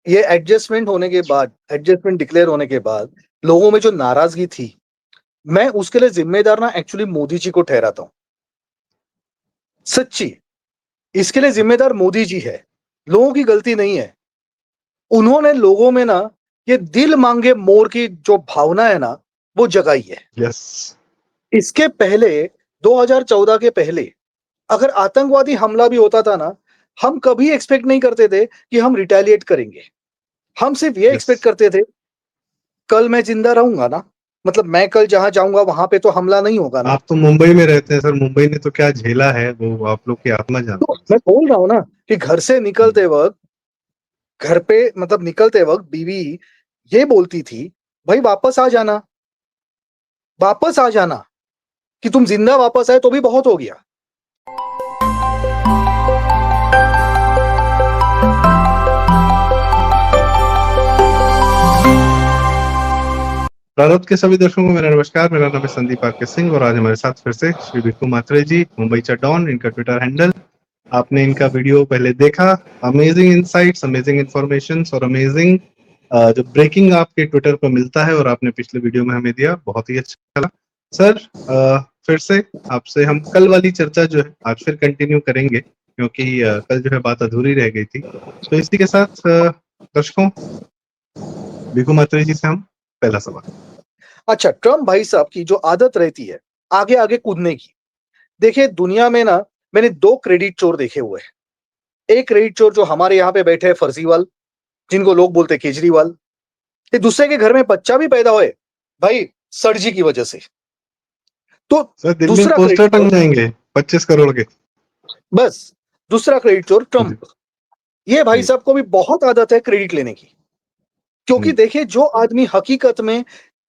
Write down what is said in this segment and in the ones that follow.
ये adjustment declare होने के बाद लोगों में जो नाराजगी थी, मैं उसके लिए जिम्मेदार ना एक्चुअली मोदी जी को ठहराता हूं। सच्ची, इसके लिए जिम्मेदार मोदी जी है, लोगों की गलती नहीं है। उन्होंने लोगों में ना ये दिल मांगे मोर की जो भावना है ना, वो जगाई है। यस, इसके पहले 2014 के पहले अगर आतंकवादी हमला भी होता था ना, हम कभी एक्सपेक्ट नहीं करते थे कि हम रिटेलिएट करेंगे। हम सिर्फ ये यस। एक्सपेक्ट करते थे, कल मैं जिंदा रहूंगा ना, मतलब मैं कल जहां जाऊंगा वहां पे तो हमला नहीं होगा ना। आप तो मुंबई में रहते हैं सर, मुंबई ने तो क्या झेला है वो आप लोग की आत्मा तो जानती मैं बोल रहा हूं ना कि घर से है। निकलते वक्त, घर पे मतलब निकलते वक्त बीवी ये बोलती थी, भाई वापस आ जाना, वापस आ जाना, कि तुम जिंदा वापस आए तो भी बहुत हो गया। प्रारब्ध के सभी दर्शकों को मेरा नमस्कार। मेरा नाम है संदीप आके सिंह और आज हमारे साथ फिर से श्री भिक्खू मात्रे जी, मुंबई चा डॉन, इनका ट्विटर हैंडल। आपने इनका वीडियो पहले देखा, अमेजिंग इंसाइट्स, अमेजिंग इंफॉर्मेशन और अमेजिंग जो ब्रेकिंग आपके ट्विटर पर मिलता है और आपने पिछले वीडियो में हमें दिया, बहुत ही अच्छा लगा सर। फिर से आपसे हम कल वाली चर्चा जो है आज फिर कंटिन्यू करेंगे, क्योंकि कल जो है बात अधूरी रह गई थी। तो इसी के साथ दर्शकों, भिक्खू मात्रे जी से हम पहला सवाल। अच्छा, ट्रम्प भाई साहब की जो आदत रहती है आगे आगे कूदने की, देखिए दुनिया में ना मैंने दो क्रेडिट चोर देखे हुए हैं। एक क्रेडिट चोर जो हमारे यहाँ पे बैठे हैं, फर्जीवाल, जिनको लोग बोलते हैं केजरीवाल। ये दूसरे के घर में बच्चा भी पैदा होए भाई सरजी की वजह से। तो सर दिल्ली में दूसरा क्रेडिट पोस्टर चोर, टंग जाएंगे 25 करोड़ के। बस दूसरा क्रेडिट चोर जी ट्रम्प। ये भाई जी। साहब को भी बहुत आदत है क्रेडिट लेने की, क्योंकि देखिए जो आदमी हकीकत में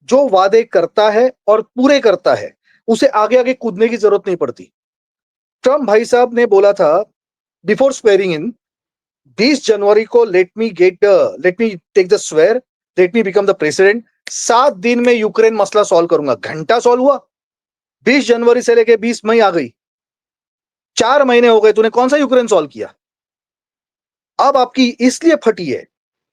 जो वादे करता है और पूरे करता है, उसे आगे आगे कूदने की जरूरत नहीं पड़ती। ट्रम्प भाई साहब ने बोला था बिफोर स्वेरिंग इन, 20 जनवरी को let me take the swear, let me become the president, 7 दिन में यूक्रेन मसला सॉल्व करूंगा। घंटा सॉल्व हुआ? 20 जनवरी से लेके 20 मई आ गई, 4 महीने हो गए, तूने कौन सा यूक्रेन सॉल्व किया? अब आपकी इसलिए फटी है,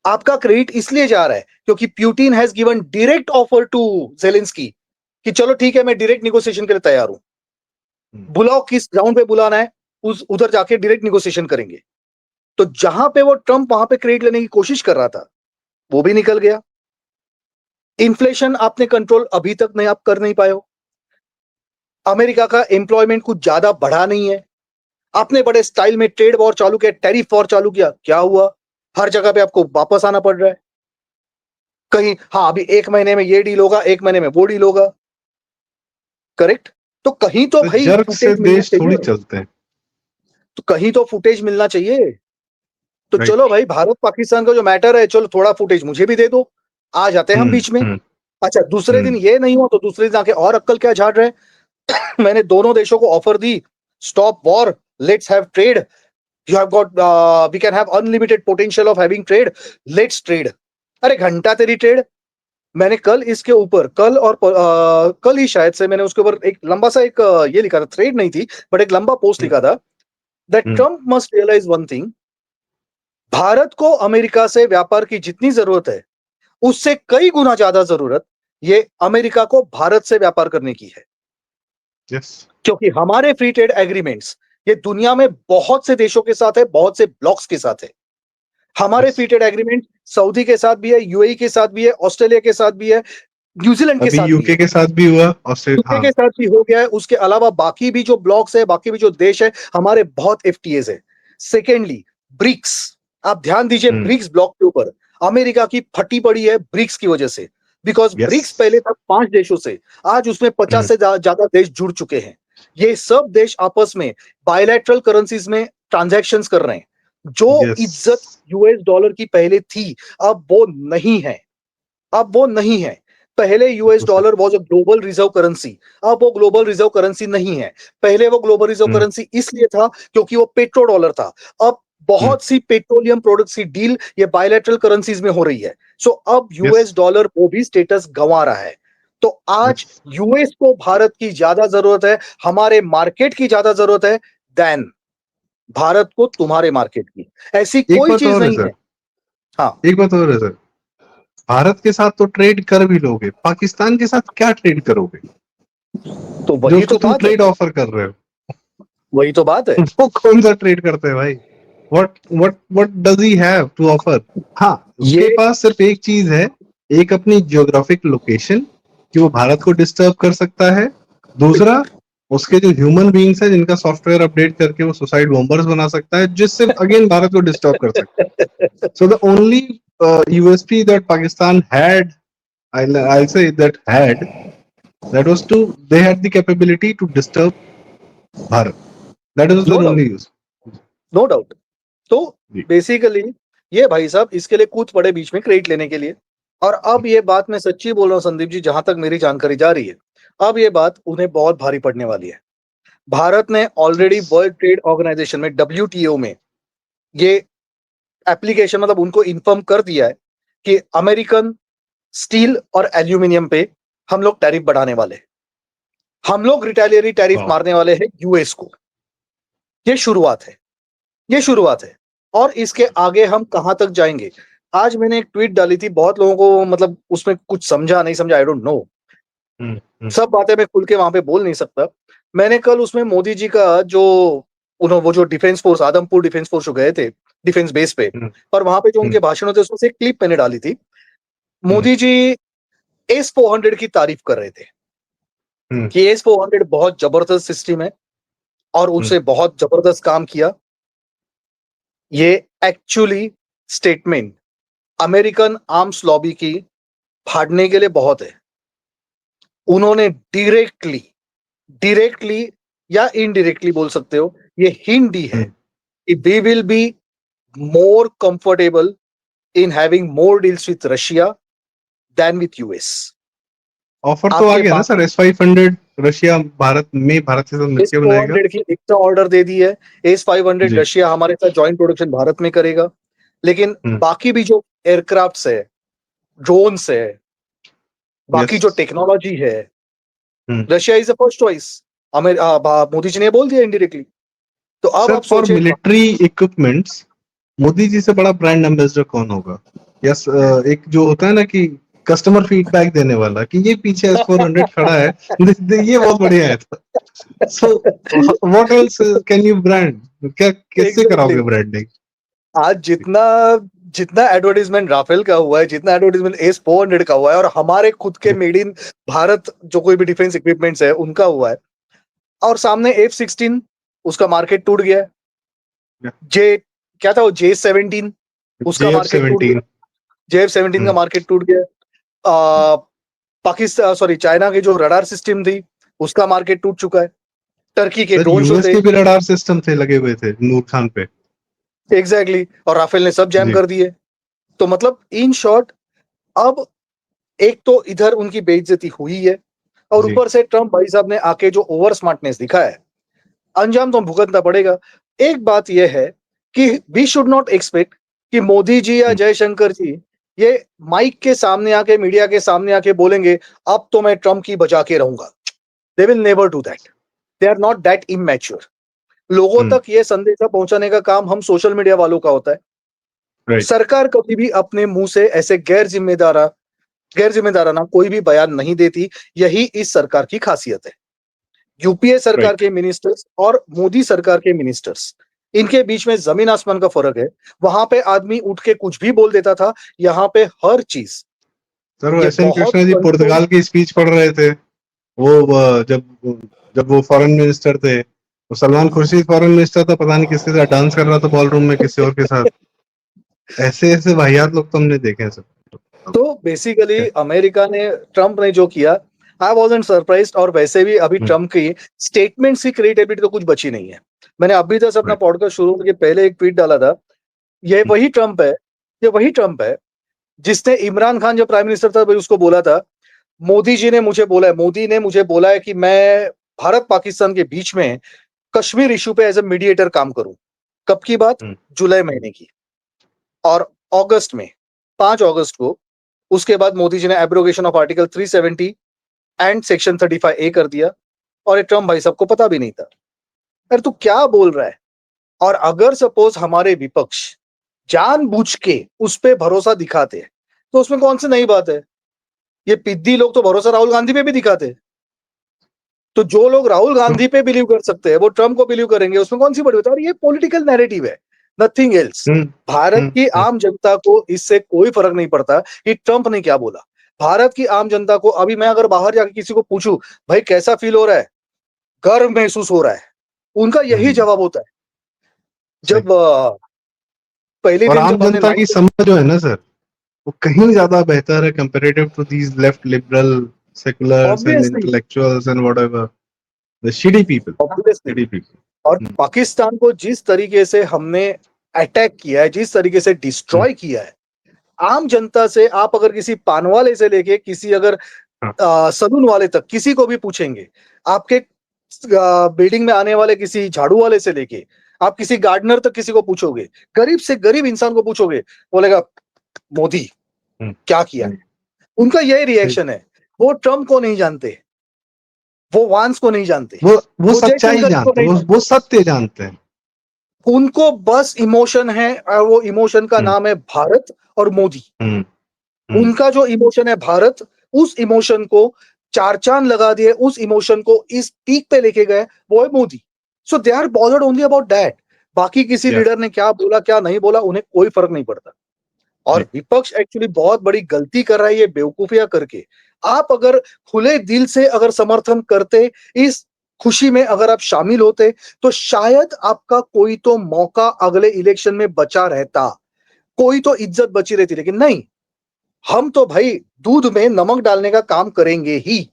आपका क्रेडिट इसलिए जा रहा है क्योंकि Putin has given direct offer to Zelensky कि चलो ठीक है, मैं डायरेक्ट निगोशिएशन के लिए तैयार हूं, बुलाओ, किस ग्राउंड पे बुलाना है, उधर जाके डायरेक्ट निगोशिएशन करेंगे। तो जहां पे वो ट्रम्प वहां पे क्रेडिट लेने की कोशिश कर रहा था, वो भी निकल गया। इन्फ्लेशन आपने कंट्रोल अभी तक नहीं, आप कर नहीं पाए हो। अमेरिका का एम्प्लॉयमेंट कुछ ज्यादा बढ़ा नहीं है। आपने बड़े स्टाइल में ट्रेड वॉर चालू किया, टैरिफ वॉर चालू किया, क्या हुआ? हर जगह पे आपको वापस आना पड़ रहा है। कहीं हाँ अभी 1 महीने में ये डील होगा, 1 महीने में वो डील होगा, करेक्ट? तो कहीं तो तो भाई जर्क से फुटेज मिलना देश थोड़ी चाहिए, चलते हैं। तो कहीं तो फुटेज मिलना चाहिए। तो चलो राइट। भाई, भारत पाकिस्तान का जो मैटर है, चलो थोड़ा फुटेज मुझे भी दे दो, आ जाते हैं हम बीच में। हम्म। अच्छा, दूसरे दिन हम्म। ये नहीं हो तो दूसरे दिन आके और अक्कल क्या झाड़ रहे हैं? मैंने दोनों देशों को ऑफर दी, stop war, let's have trade, you have got, we can have unlimited potential of having trade, let's trade. अरे घंटा तेरी ट्रेड। मैंने कल इसके ऊपर, कल ही शायद से मैंने उसके ऊपर एक लंबा सा एक ये लिखा था, थ्रेड नहीं थी बट एक लंबा पोस्ट लिखा था, that hmm. Trump must realise one thing, Bharat को अमेरिका से व्यापार की जितनी जरूरत है, उससे कई गुना ज्यादा जरूरत ये अमेरिका को भारत से व्यापार करने की है। यस। क्योंकि हमारे फ्री ट्रेड एग्रीमेंट्स ये दुनिया में बहुत से देशों के साथ है, बहुत से ब्लॉक्स के साथ है। हमारे yes. Free trade agreement Saudi के साथ भी है, यूएई के साथ भी है, ऑस्ट्रेलिया के साथ भी है, न्यूजीलैंड के अभी साथ भी यूके है, के साथ भी हुआ, ऑस्ट्रेलिया। यूके हाँ। के साथ भी हो गया है। उसके अलावा बाकी भी जो ब्लॉक्स है, बाकी भी जो देश है, हमारे बहुत एफटीएस है। सेकेंडली, ब्रिक्स, आप ध्यान दीजिए हम्म। ब्रिक्स ब्लॉक के ऊपर अमेरिका की फटी पड़ी है ब्रिक्स की वजह से, बिकॉज यस। ब्रिक्स पहले था 5 देशों से, आज उसमें 50 हम्म। से ज्यादा देश जुड़ चुके हैं। ये सब देश आपस में बायलैटरल करेंसीज में ट्रांजैक्शंस कर रहे हैं। जो यस। इज्जत यूएस डॉलर की पहले थी, अब वो नहीं है, अब वो नहीं है। पहले यूएस तो sir. Dollar was a global reserve currency, अब वो ग्लोबल रिजर्व करेंसी नहीं है। पहले वो ग्लोबल रिजर्व हम्म। करेंसी इसलिए था क्योंकि वो पेट्रो डॉलर था। अब हम्म। बहुत सी पेट्रोलियम प्रोडक्ट्स की डील ये बायलैटरल करेंसीज में हो रही है। सो अब यस। यूएस डॉलर वो भी स्टेटस गंवा रहा है। तो आज यस। यूएस को भारत की ज्यादा जरूरत है, हमारे मार्केट की ज्यादा जरूरत है देन भारत को तुम्हारे मार्केट की। ऐसी एक कोई बात चीज और है नहीं सर, है। हाँ, एक बात और है सर, भारत के साथ तो ट्रेड कर भी लोगे, पाकिस्तान के साथ क्या ट्रेड करोगे तो जो वही उसको तो तुम बात है, ट्रेड ऑफर कर रहे हो? वही तो बात है। वो कौन सा ट्रेड करते हैं भाई? What does he have to offer? हाँ, उसके ये पास सिर्फ एक चीज है, एक अपनी जियोग्राफिक लोकेशन, कि वो भारत को डिस्टर्ब कर सकता है। दूसरा, उसके जो ह्यूमन बीइंग्स है जिनका सॉफ्टवेयर अपडेट करके वो सुसाइड बॉम्बर्स बना सकता है, जिससे अगेन भारत को डिस्टर्ब कर सकता है। So the only USP that Pakistan had, I'll say that was they had the capability to disturb Bharat. That was no their doubt, only use. No doubt. तो जी, बेसिकली ये भाई साहब इसके लिए कूद पड़े बीच में क्रेडिट लेने के लिए। और अब ये बात मैं सच्ची बोल रहा हूँ संदीप जी, जहां तक मेरी जानकारी जा रही है, अब ये बात उन्हें बहुत भारी पड़ने वाली है। भारत ने ऑलरेडी वर्ल्ड ट्रेड ऑर्गेनाइजेशन में, WTO में, ये एप्लीकेशन मतलब उनको इन्फॉर्म कर दिया है कि अमेरिकन स्टील और एल्यूमिनियम पे हम लोग टैरिफ बढ़ाने वाले हैं। हम लोग रिटेलियरी टैरिफ wow. मारने वाले हैं यूएस को। ये शुरुआत है, ये शुरुआत है। और इसके आगे हम कहां तक जाएंगे? आज मैंने एक ट्वीट डाली थी, बहुत लोगों को मतलब उसमें कुछ समझा नहीं समझा, आई डोंट नो। हम्म, हम्म, सब बातें मैं खुल के वहां पे बोल नहीं सकता। मैंने कल उसमें मोदी जी का जो उन्होंने वो जो defence force, Adampur defence force जो गए थे डिफेंस बेस पे, हम्म, और वहां पे जो हम्म, उनके भाषण होते उसमें से एक क्लिप मैंने डाली थी। हम्म, मोदी जी S-400 की तारीफ कर रहे थे हम्म, कि S-400 बहुत जबरदस्त सिस्टम है और हम्म, उनसे बहुत जबरदस्त काम किया। ये actually statement American arms lobby की फाड़ने के लिए बहुत है। उन्होंने डायरेक्टली डायरेक्टली या इनडायरेक्टली बोल सकते हो, ये हिंट दी है हम्म। कि we will be more comfortable in having more deals with Russia than with US. Offer तो आ आपके गया ना सर, बाकी S-500 रशिया भारत के साथ एस मिलकर फोर बनाएगा। हंड्रेड की एक्स्ट्रा ऑर्डर दे दी है। S-500 जी, रशिया हमारे साथ ज्वाइंट प्रोडक्शन भारत में करेगा। लेकिन हम्म, बाकी भी जो एयरक्राफ्ट्स है, ड्रोन्स है, बाकी यस, जो टेक्नोलॉजी है, hmm. Russia is the first choice. Modi ji ने बोल दिया इनडायरेक्टली। तो अब सर आप फॉर सोचे, मिलिट्री इक्विपमेंट्स मोदी जी से बड़ा ब्रांड एम्बेसडर कौन होगा? यस, एक जो होता है ना कि कस्टमर फीडबैक देने वाला, कि ये पीछे S-400 खड़ा है, ये बहुत बढ़िया है। So what else can you brand? क्या किससे एग्जैक्टली। कराओगे ब्रांडिंग? आज जितना जितना एडवर्टीजमेंट राफेल का हुआ है, जितना एडवर्टीजमेंट S-400 का हुआ है, और हमारे खुद के मेड इन भारत जो कोई भी डिफेंस इक्विपमेंट्स है उनका हुआ है, और सामने F-16, उसका मार्केट टूट गया है। जे क्या था वो J-17, उसका मार्केट टूट JF-17। गया। JF-17 का मार्केट टूट गया। पाकिस्तान, सॉरी, चाइना की जो रडार सिस्टम थी उसका मार्केट टूट चुका है। टर्की के सर ड्रोन शो यूएस थे। के भी रडार सिस्टम थे, लगे हुए थे नूर खान पे। एग्जैक्टली, और राफेल ने सब जैम जी, कर दिए। तो मतलब इन शॉर्ट, अब एक तो इधर उनकी बेइज्जती हुई है, और जी, ऊपर से ट्रम्प भाई साहब ने आके जो ओवर स्मार्टनेस दिखाया है, अंजाम तो भुगतना पड़ेगा। एक बात यह है कि वी शुड नॉट एक्सपेक्ट कि मोदी जी या जयशंकर जी ये माइक के सामने आके, मीडिया के सामने आके बोलेंगे अब तो मैं ट्रम्प की बचा के रहूंगा। They will never do that. They are not that immature. लोगों तक ये संदेशा पहुंचाने का काम हम सोशल मीडिया वालों का होता है। राइट, सरकार कभी भी अपने मुंह से ऐसे गैर जिम्मेदाराना कोई भी बयान नहीं देती। यही इस सरकार की खासियत है। यूपीए सरकार राइट। के मिनिस्टर्स और मोदी सरकार के मिनिस्टर्स, इनके बीच में जमीन आसमान का फर्क है। वहां पे आदमी उठ के कुछ भी बोल देता था, यहाँ पे हर चीज सर वो ये एस एन बहुत कृष्णा जी कंट्रोल। पुर्तगाल की स्पीच पढ़ रहे थे, वो जब वो फॉरेन मिनिस्टर थे, वो सलमान खुर्शीद फॉरेन मिनिस्टर था, पता नहीं किसके साथ डांस कर रहा था बॉल रूम में, किसी और के साथ। ऐसे ऐसे वाहियात लोग तो हमने देखे हैं सर। तो बेसिकली अमेरिका ने, ट्रम्प ने जो किया, आई वॉजंट सरप्राइज। और वैसे भी अभी ट्रम्प की स्टेटमेंट्स की क्रिएटिविटी तो कुछ बची नहीं है। मैंने अभी तक अपना राइट, पॉडकास्ट शुरू होने के पहले एक ट्वीट डाला था। ये वही ट्रम्प है, ये वही ट्रम्प है जिसने इमरान खान जब प्राइम मिनिस्टर था भाई उसको बोला था, मोदी ने मुझे बोला है कि मैं भारत पाकिस्तान के बीच में कश्मीर इशू पे एज ए मीडिएटर काम करूं। कब की बात? जुलाई महीने की। और अगस्त में, 5 अगस्त को, उसके बाद मोदी जी ने abrogation of article 370 and section 35A कर दिया। और ये ट्रम्प भाई सबको पता भी नहीं था। अरे तू क्या बोल रहा है? और अगर सपोज हमारे विपक्ष जानबूझ के उस पे भरोसा दिखाते हैं, तो उसमें कौन सी नई बात है? ये पिद्दी लोग तो भरोसा राहुल गांधी पे भी दिखाते हैं। तो जो लोग राहुल गांधी पे बिलीव कर सकते हैं वो ट्रम्प को बिलीव करेंगे, उसमें कौन सी बड़ी बात है? और ये पॉलिटिकल नैरेटिव है, नथिंग एल्स। हम्म, भारत की हम्म, आम जनता को इससे कोई फर्क नहीं पड़ता कि ट्रम्प ने क्या बोला। भारत की आम जनता को, अभी मैं अगर बाहर जाकर किसी को पूछूं, भाई कैसा फील हो रहा है, गर्व महसूस हो रहा है, उनका यही हम्म, जवाब होता है। सही। जब पहले और दिन आम जब हमने जनता की 9 समझ जो है ना सर, वो कहीं ज्यादा बेहतर है comparative to these left liberal seculars and obviously intellectuals and whatever the shitty people, obviously shitty people. और पाकिस्तान को जिस तरीके से हमने अटैक किया है, जिस तरीके से डिस्ट्रॉय किया है, आम जनता से आप अगर किसी पान वाले से लेके किसी अगर हाँ, सलून वाले तक किसी को भी पूछेंगे, आपके बिल्डिंग में आने वाले किसी झाड़ू वाले से लेके आप किसी गार्डनर तक किसी को पूछोगे, गरीब से गरीब इंसान को पूछोगे, बोलेगा मोदी हम्म, क्या किया है। उनका यही सही। रिएक्शन है। वो ट्रम्प को नहीं जानते, वो वांस को नहीं जानते, वो वो सच्चाई जयशंकर को जानते नहीं हैं, वो जानते। सत्य जानते हैं। उनको बस इमोशन है, और वो इमोशन का हम्म, नाम है भारत और मोदी। हम्म, हम्म, उनका जो इमोशन है भारत, उस इमोशन को चार चांद लगा दिए, उस इमोशन को इस पीक पे लेके गए, वो है Modi. So they are bothered only about that. बाकी किसी या लीडर ने क्या बोला क्या नहीं बोला उन्हें कोई फर्क नहीं पड़ता। जी। और विपक्ष एक्चुअली बहुत बड़ी गलती कर रहा है ये बेवकूफियां करके। आप अगर खुले दिल से अगर समर्थन करते, इस खुशी में अगर आप शामिल होते, तो शायद आपका कोई तो मौका अगले इलेक्शन में बचा रहता, कोई तो इज्जत बची रहती। लेकिन नहीं, हम तो भाई दूध में नमक डालने का काम करेंगे ही।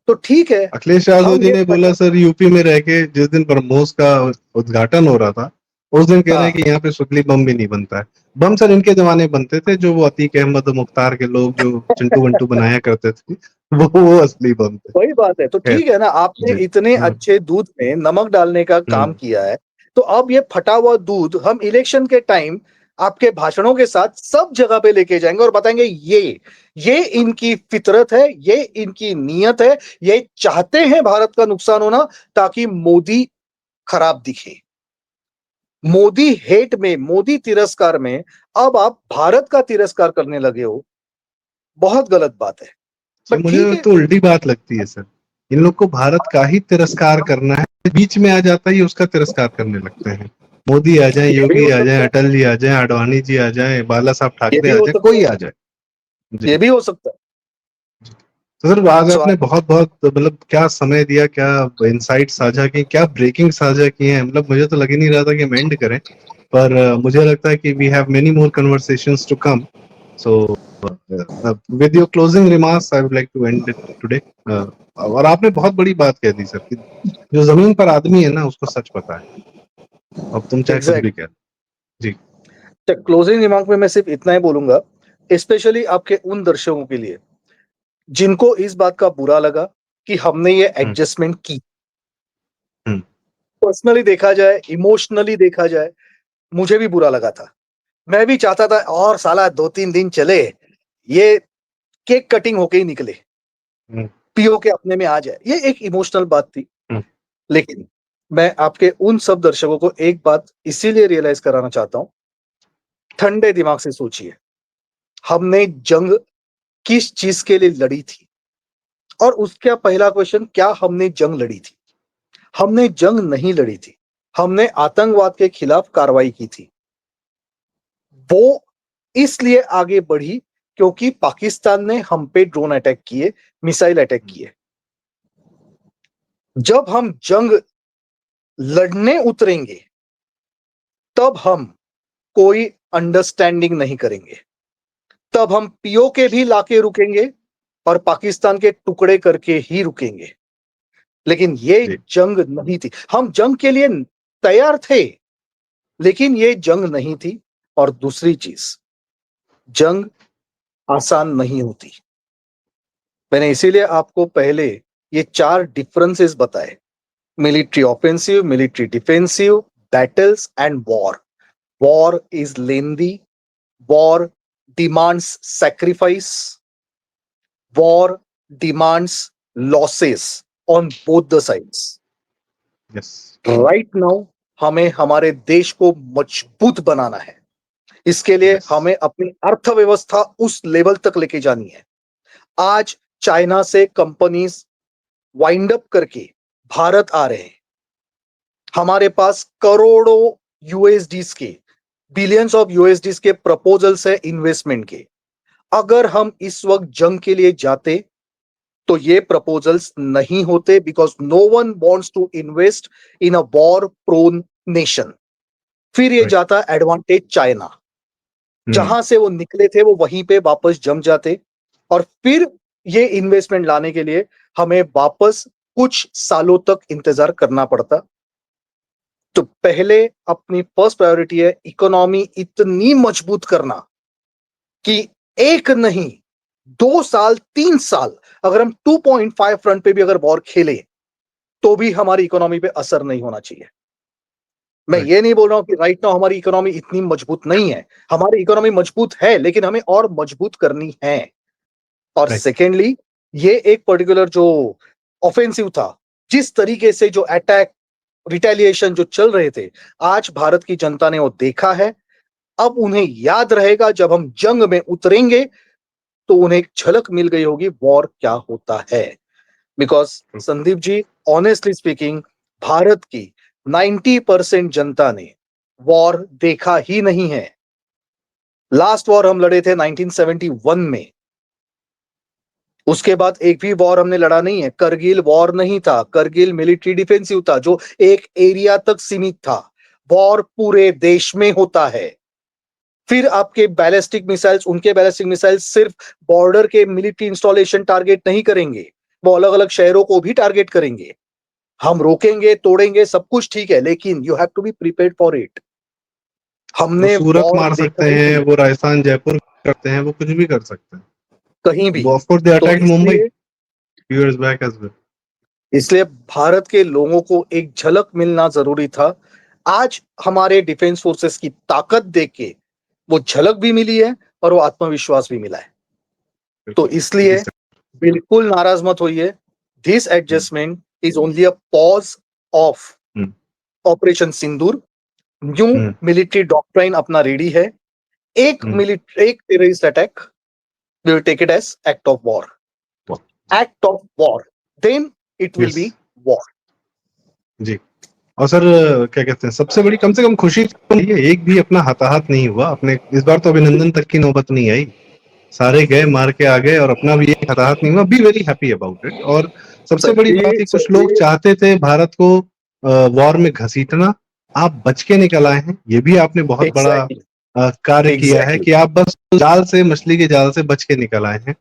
तो ठीक है, अखिलेश यादव हम जी ये ने बोला सर, यूपी में रह के जिस दिन ब्रह्मोस का उद्घाटन हो रहा था, उस दिन कह रहे हैं हाँ, कि यहाँ पे सुतली बम भी नहीं बनता है। बम सर इनके जमाने में बनते थे, जो वो अतीक अहमद मुख्तार के लोग जो चिंटू वंटू बनाया करते थे, वो असली बम थे। वही बात है। तो खैर, ठीक है ना, आपने जी। इतने अच्छे दूध में नमक डालने का काम हम्म, किया है, तो अब ये फटा हुआ दूध हम इलेक्शन के टाइम आपके भाषणों के साथ सब जगह पे लेके जाएंगे और बताएंगे ये इनकी फितरत है, ये इनकी नीयत है, ये चाहते हैं भारत का नुकसान होना ताकि मोदी खराब दिखे। मोदी हेट में, मोदी तिरस्कार में अब आप भारत का तिरस्कार करने लगे हो, बहुत गलत बात है। सर बट ठीक मुझे है। तो उल्टी बात लगती है सर, इन लोग को भारत का ही तिरस्कार करना है, बीच में आ जाता ही उसका तिरस्कार करने लगते हैं। मोदी आ जाए, ये भी योगी हो आ जाए, सकता है, अटल जी आ जाए, आडवाणी जी आ जाए, बाला साहब ये ठाकरे भी आ हो जाए, सकता कोई है, आ जाए। जी। ये भी हो सकता है। तो सर आज सो आपने बहुत बहुत मतलब क्या समय दिया, क्या इनसाइट साझा की, क्या ब्रेकिंग साझा की है, मतलब मुझे तो लग ही नहीं रहा था कि हम एंड करें, पर मुझे लगता है कि we have many more conversations to come. So with your closing remarks I would like to end it today. और आपने बहुत बड़ी बात कह दी सर कि जो जमीन पर आदमी है ना उसको सच पता है, अब तुम चाहे कुछ भी एग्जैक्ट। कह। जी। क्लोजिंग रिमार्क में मैं सिर्फ इतना ही बोलूंगा, स्पेशली आपके उन दर्शकों के लिए जिनको इस बात का बुरा लगा कि हमने ये हम्म, एडजस्टमेंट की। हम्म, पर्सनली देखा जाए, इमोशनली देखा जाए, मुझे भी बुरा लगा था। मैं भी चाहता था और साला 2-3 दिन चले, ये केक कटिंग होके ही निकले, हम्म, पीओ के अपने में आ जाए। ये एक इमोशनल बात थी। हम्म, लेकिन मैं आपके उन सब दर्शकों को एक बात इसीलिए रियलाइज कराना चाहता हूं, ठंडे दिमाग से सोचिए, हमने जंग किस चीज के लिए लड़ी थी? और उसका पहला क्वेश्चन, क्या हमने जंग लड़ी थी? हमने जंग नहीं लड़ी थी, हमने आतंकवाद के खिलाफ कार्रवाई की थी। वो इसलिए आगे बढ़ी क्योंकि पाकिस्तान ने हम पे ड्रोन अटैक किए, मिसाइल अटैक किए। जब हम जंग लड़ने उतरेंगे, तब हम कोई अंडरस्टैंडिंग नहीं करेंगे, तब हम पीओ के भी लाके रुकेंगे और पाकिस्तान के टुकड़े करके ही रुकेंगे। लेकिन ये जी। जंग नहीं थी। हम जंग के लिए तैयार थे, लेकिन ये जंग नहीं थी। और दूसरी चीज, जंग आसान नहीं होती। मैंने इसीलिए आपको पहले ये 4 डिफरेंसेस बताए: military offensive, military defensive, battles and war. War is lengthy, war demands sacrifice, war demands losses on both the sides. Yes. Right now हमें हमारे देश को मजबूत बनाना है, इसके लिए Yes. हमें अपनी अर्थव्यवस्था उस लेवल तक लेके जानी है। आज चाइना से कंपनीज वाइंड अप करके भारत आ रहे हैं। हमारे पास करोड़ों यूएसडीज के, बिलियंस ऑफ यूएसडीज के प्रपोजल्स है इन्वेस्टमेंट के। अगर हम इस वक्त जंग के लिए जाते तो ये प्रपोजल्स नहीं होते, because no one wants to invest in a war prone nation. फिर ये Right. जाता एडवांटेज चाइना, जहां से वो निकले थे वो वहीं पे वापस जम जाते, और फिर ये इन्वेस्टमेंट लाने के लिए हमें वापस कुछ सालों तक इंतजार करना पड़ता। तो पहले अपनी फर्स्ट प्रायोरिटी है इकोनॉमी इतनी मजबूत करना कि एक नहीं 2 साल 3 साल अगर हम 2.5 फ्रंट पे भी अगर वॉर खेले तो भी हमारी इकोनॉमी पे असर नहीं होना चाहिए। मैं Right. ये नहीं बोल रहा हूं कि राइट नाउ हमारी इकोनॉमी इतनी मजबूत नहीं है, हमारी इकोनॉमी मजबूत है, लेकिन हमें और मजबूत करनी है। और Right. सेकेंडली, ये एक पर्टिकुलर जो ऑफेंसिव था, जिस तरीके से जो अटैक रिटेलिएशन जो चल रहे थे, आज भारत की जनता ने वो देखा है। अब उन्हें याद रहेगा, जब हम जंग में उतरेंगे तो उन्हें एक झलक मिल गई होगी वॉर क्या होता है। Because Sandeep ji, honestly speaking, Bharat की 90% जनता ने वॉर देखा ही नहीं है। लास्ट वॉर हम लड़े थे 1971 में, उसके बाद एक भी वॉर हमने लड़ा नहीं है। करगिल वॉर नहीं था, करगिल मिलिट्री डिफेंसिव था जो एक एरिया तक सीमित था। वॉर पूरे देश में होता है। फिर आपके बैलिस्टिक मिसाइल्स, उनके बैलिस्टिक मिसाइल्स सिर्फ बॉर्डर के मिलिट्री इंस्टॉलेशन टारगेट नहीं करेंगे, वो अलग अलग शहरों को भी टारगेट करेंगे। हम रोकेंगे, तोड़ेंगे, सब कुछ ठीक है, लेकिन you have to be prepared for it. वो हमने सूरत वॉर मार देखा सकते ही हैं, नहीं वो राजस्थान जयपुर करते हैं, वो कुछ भी कर सकते हैं। कहीं भी। Of course, they तो attacked Mumbai इसलिए years back as well. इसलिए भारत के लोगों को एक झलक मिलना जरूरी था। आज हमारे डिफेंस फोर्सेस की ताकत देख के वो झलक भी मिली है और वो आत्मविश्वास भी मिला है। तो बिल्कुल। इसलिए बिल्कुल नाराज मत होइए। This adjustment is only a pause of hmm, operation Sindoor. New hmm, military doctrine अपना रेडी है। एक terrorist attack, we will take it as act of war, act of war, then it will Yes, be war. जी। और sir, क्या कहते हैं, सबसे बड़ी कम से कम खुशी तो ये है, एक भी अपना हताहत नहीं हुआ अपने इस बार, तो अभिनंदन तक की नौबत नहीं आई। सारे गए, मार के आ गए, और अपना भी एक हताहत नहीं हुआ। Be very happy about it. और सबसे बड़ी बात, कुछ लोग चाहते थे भारत को वॉर में घसीटना, आप बच के निकल आए हैं। ये भी आपने बहुत बड़ा कार्य किया है कि आप बस जाल से, मछली के जाल से बच के निकल आए हैं।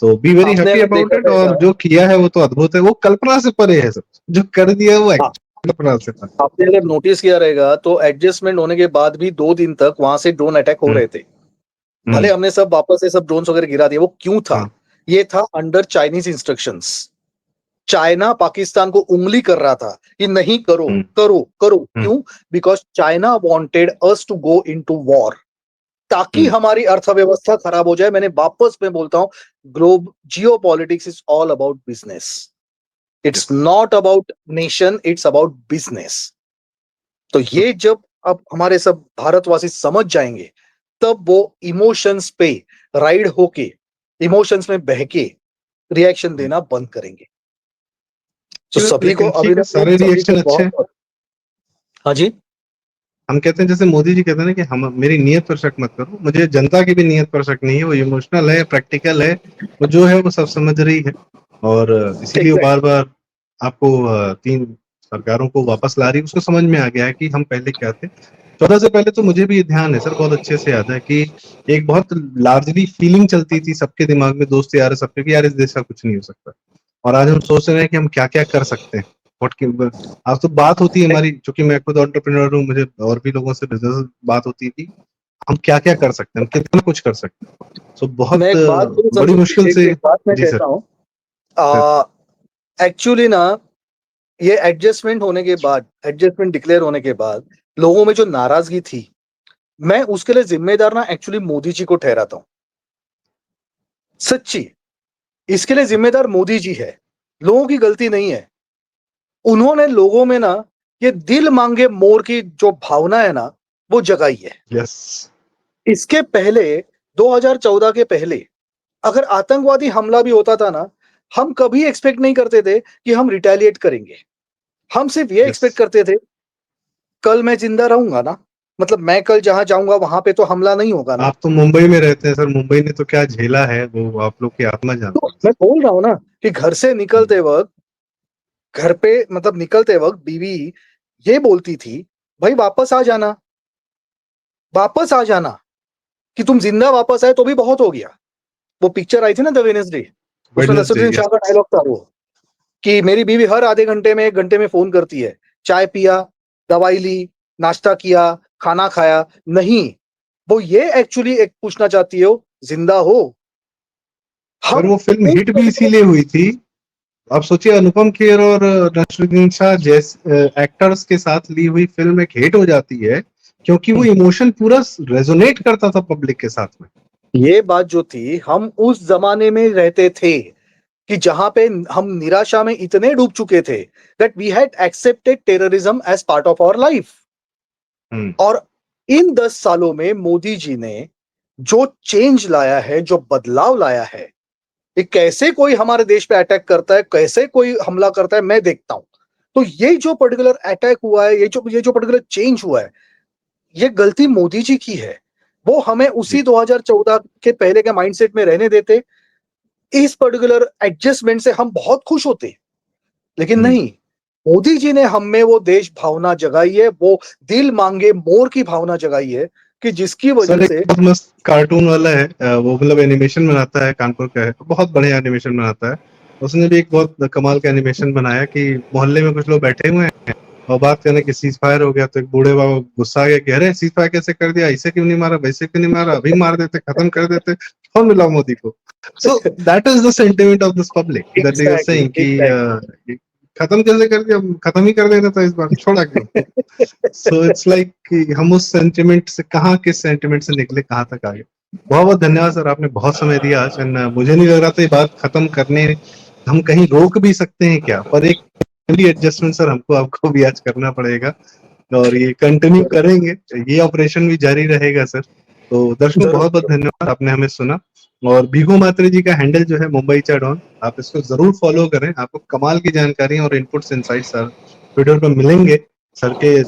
तो be very happy about it. और जो किया है वो तो अद्भुत है, वो कल्पना से परे है। सब जो कर दिया वो कल्पना से परे। आपने अगर नोटिस किया रहेगा तो एडजस्टमेंट होने के बाद भी 2 दिन तक वहां से ड्रोन अटैक हो रहे थे। भले हमने सब वापस से सब ड्रोन्स वगैरह गिरा दिए, वो क्यों था? ये था under Chinese instructions. China Pakistan को उंगली कर रहा था कि नहीं करो करो करो। क्यों? Because China wanted us to go into war, ताकि हमारी अर्थव्यवस्था खराब हो जाए। मैंने वापस में बोलता हूं, globe geopolitics is all about business. It's not about nation, it's about business. तो ये जब अब हमारे सब भारतवासी समझ जाएंगे, तब वो इमोशंस पे राइड होके, इमोशंस में बहके रिएक्शन देना बंद करेंगे। तो सभी को अभिनंदन, सारे सभी रिएक्शन को अच्छे। बहुत। हाँ जी, हम कहते हैं, जैसे मोदी जी कहते हैं ना कि हम, मेरी नीयत पर शक मत करो। मुझे जनता की भी नीयत पर शक नहीं है। वो इमोशनल है, प्रैक्टिकल है, वो जो है वो सब समझ रही है। और इसीलिए वो बार बार आपको 3 सरकारों को वापस ला रही है। उसको समझ में आ गया है कि हम पहले क्या थे। 14 से पहले तो मुझे भी ध्यान है सर, बहुत अच्छे से याद है कि एक बहुत लार्जली फीलिंग चलती थी सबके दिमाग में, दोस्त यार सबके, कि यार इस देश का कुछ नहीं हो सकता। और आज हम सोच रहे हैं कि हम क्या क्या कर सकते हैं। आज तो बात होती है हमारी, क्योंकि मैं खुद एंटरप्रेन्योर हूँ, मुझे और भी लोगों से बिजनेस बात होती थी, हम क्या क्या कर सकते हैं, हम कितना कुछ कर सकते हैं। तो बहुत मैं एक बात बोलूं बड़ी संदीप मुश्किल जी, से। एक बात मैं जी सर। कहता हूँ, एक्चुअली ना, ये एडजस्टमेंट डिक्लेयर होने के बाद लोगों में जो नाराजगी थी, मैं उसके लिए जिम्मेदार ना एक्चुअली मोदी जी को ठहराता हूं। सच्ची, इसके लिए जिम्मेदार मोदी जी है, लोगों की गलती नहीं है। उन्होंने लोगों में ना ये दिल मांगे मोर की जो भावना है ना, वो जगाई है। यस, इसके पहले 2014 के पहले अगर आतंकवादी हमला भी होता था ना, हम कभी एक्सपेक्ट नहीं करते थे कि हम रिटेलिएट करेंगे। हम सिर्फ ये एक्सपेक्ट यस, करते थे, कल मैं जिंदा रहूंगा ना, मतलब मैं कल जहां जाऊंगा वहां पे तो हमला नहीं होगा ना। आप तो मुंबई में रहते हैं सर, मुंबई ने तो क्या झेला है वो आप लोग की आत्मा तो जानती मैं बोल रहा हूँ ना कि घर से है। निकलते वक्त, घर पे मतलब निकलते वक्त बीवी ये बोलती थी, भाई वापस आ जाना, वापस आ जाना, कि तुम जिंदा वापस आए तो भी बहुत हो गया। वो पिक्चर आई थी ना द वेडनेसडे, उसमें वेडनेसडे, नसरुद्दीन शाह यस। का डायलॉग था वो, कि मेरी बीवी हर आधे घंटे में 1 घंटे में फोन करती है, चाय पिया, दवाई ली, नाश्ता किया, खाना खाया। नहीं, वो ये एक्चुअली एक पूछना चाहती हो, जिंदा हो। सर हम वो फिल्म उस हिट भी इसीलिए हुई थी। आप सोचिए, अनुपम खेर और नसरुद्दीन शाह जैसे एक्टर्स के साथ ली हुई फिल्म एक हिट हो जाती है क्योंकि वो इमोशन पूरा रेजोनेट करता था पब्लिक के साथ में। ये बात जो थी, हम उस जमाने में रहते थे कि जहां पे हम निराशा में इतने डूब चुके थे that we had accepted terrorism as part of our life. Hmm. और इन 10 सालों में मोदी जी ने जो चेंज लाया है, जो बदलाव लाया है, ये कैसे कोई हमारे देश पे अटैक करता है, कैसे कोई हमला करता है, मैं देखता हूं। तो ये जो पर्टिकुलर अटैक हुआ है, ये जो पर्टिकुलर चेंज हुआ है, ये गलती मोदी जी की है। वो हमें जी। उसी 2014 के पहले के माइंडसेट में रहने देते, इस पर्टिकुलर एडजस्टमेंट से हम बहुत खुश होते। लेकिन हम्म। नहीं, मोदी जी ने हम में वो देश भावना जगाई है, वो दिल मांगे मोर की भावना जगाई है, कि जिसकी वजह सर एक से बहुत मस्त कार्टून वाला है, वो मतलब एनिमेशन बनाता है, कानपुर का है, बहुत बढ़िया एनिमेशन बनाता है। उसने भी एक बहुत कमाल का एनिमेशन बनाया कि मोहल्ले में कुछ लोग बैठे हुए हैं और बात करने की सीज फायर हो गया, तो एक बूढ़े बाबा गुस्सा आ गया कि अरे सीज फायर कैसे कर दिया, ऐसे क्यों नहीं मारा, वैसे क्यों नहीं मारा, अभी मार देते, खत्म कर देते, फोन मिलाओ मोदी को। So that is the sentiment of this public that they are exactly saying कि एग्जैक्टली खत्म कैसे कर दिया, खत्म ही कर देना था इस बार, छोड़ा क्यों। सो इट्स लाइक हम उस सेंटिमेंट से कहाँ, किस सेंटिमेंट से निकले कहाँ तक आगे। बहुत बहुत धन्यवाद सर, आपने बहुत समय दिया आज। एंड मुझे नहीं लग रहा था ये बात खत्म करने हम कहीं रोक भी सकते हैं क्या, पर एक एडजस्टमेंट सर हमको आपको भी आज करना पड़ेगा और ये कंटिन्यू करेंगे, ये ऑपरेशन भी जारी रहेगा सर। तो दर्शकों जरूर बहुत बहुत धन्यवाद, आपने हमें सुना। और भीखू मात्रे जी का हैंडल जो है मुंबई चा डॉन, आप इसको जरूर फॉलो करें, आपको कमाल की जानकारी और इनपुट्स इनसाइट्स सर ट्विटर पर मिलेंगे। सर के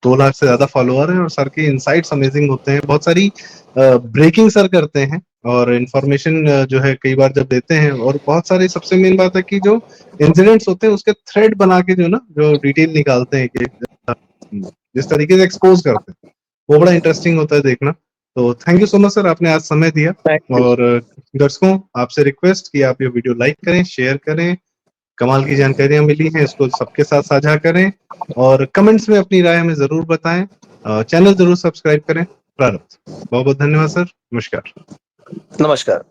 2 लाख से ज्यादा फॉलोअर हैं और सर के इनसाइट्स अमेजिंग होते हैं, बहुत सारी ब्रेकिंग सर करते हैं और इन्फॉर्मेशन जो है कई बार जब देते हैं, और बहुत सारी सबसे मेन बात है कि जो इंसिडेंट्स होते हैं उसके थ्रेड बना के जो ना जो डिटेल निकालते हैं कि जिस तरीके से एक्सपोज करते हैं वो बड़ा इंटरेस्टिंग होता है देखना। तो thank you so much sir, आपने आज समय दिया। Thank you. और दर्शकों आपसे रिक्वेस्ट कि आप ये वीडियो लाइक करें, शेयर करें, कमाल की जानकारियां मिली हैं इसको सबके साथ साझा करें और कमेंट्स में अपनी राय हमें जरूर बताएं। चैनल जरूर सब्सक्राइब करें। प्रारब्ध। बहुत बहुत धन्यवाद सर, नमस्कार। नमस्कार।